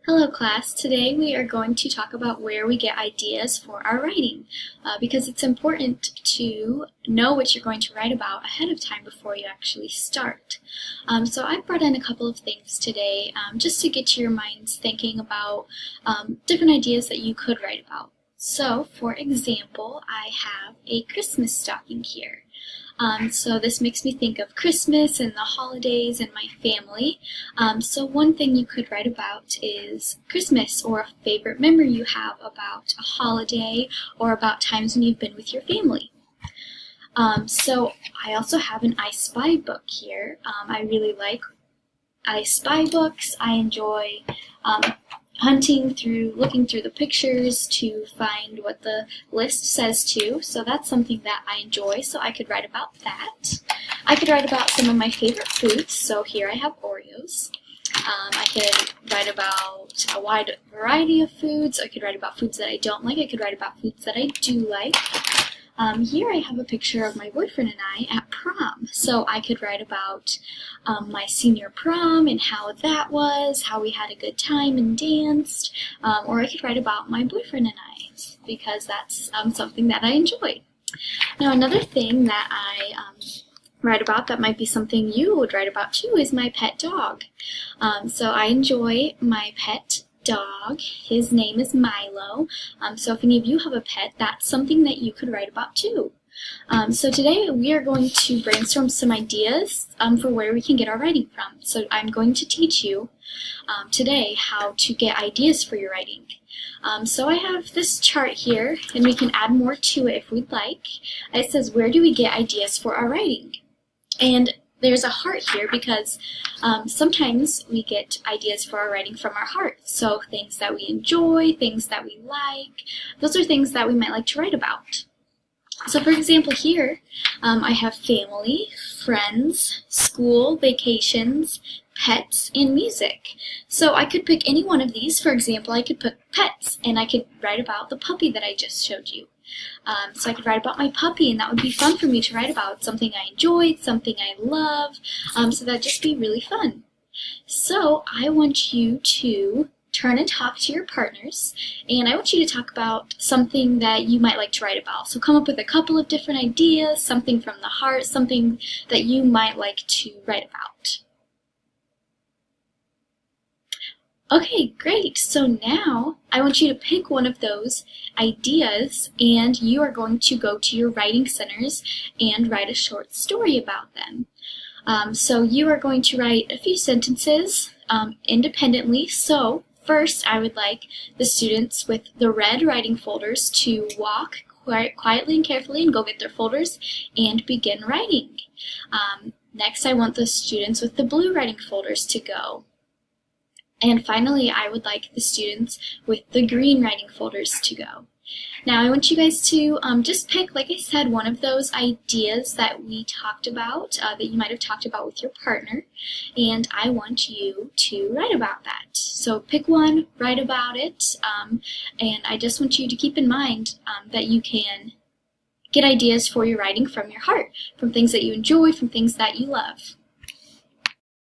Hello class, today we are going to talk about where we get ideas for our writing because it's important to know what you're going to write about ahead of time before you actually start. So I brought in a couple of things today just to get your minds thinking about different ideas that you could write about. So for example, I have a Christmas stocking here. So this makes me think of Christmas and the holidays and my family. So one thing you could write about is Christmas, or a favorite memory you have about a holiday or about times when you've been with your family. So I also have an I Spy book here. I really like I Spy books. I enjoy looking through the pictures to find what the list says to. So that's something that I enjoy, so I could write about that. I could write about some of my favorite foods, so here I have Oreos. I could write about a wide variety of foods. I could write about foods that I don't like. I could write about foods that I do like. Here I have a picture of my boyfriend and I at prom, so I could write about my senior prom and how that was, how we had a good time and danced, or I could write about my boyfriend and I, because that's something that I enjoy. Now another thing that I write about that might be something you would write about too is my pet dog. So I enjoy my pet dog. His name is Milo. So if any of you have a pet, that's something that you could write about too. So today we are going to brainstorm some ideas for where we can get our writing from. So I'm going to teach you today how to get ideas for your writing. So I have this chart here, and we can add more to it if we'd like. It says, where do we get ideas for our writing? And there's a heart here because sometimes we get ideas for our writing from our heart. So things that we enjoy, things that we like, those are things that we might like to write about. So for example here, I have family, friends, school, vacations, pets, and music. So I could pick any one of these. For example, I could put pets, and I could write about the puppy that I just showed you. So I could write about my puppy, and that would be fun for me to write about, something I enjoyed, something I love, so that'd just be really fun. So I want you to turn and talk to your partners, and I want you to talk about something that you might like to write about. So come up with a couple of different ideas, something from the heart, something that you might like to write about. Okay, great. So now I want you to pick one of those ideas, and you are going to go to your writing centers and write a short story about them. So you are going to write a few sentences independently. So first, I would like the students with the red writing folders to walk quietly and carefully and go get their folders and begin writing. Next, I want the students with the blue writing folders to go. And finally, I would like the students with the green writing folders to go. Now, I want you guys to just pick, like I said, one of those ideas that we talked about, that you might have talked about with your partner, and I want you to write about that. So pick one, write about it, and I just want you to keep in mind that you can get ideas for your writing from your heart, from things that you enjoy, from things that you love.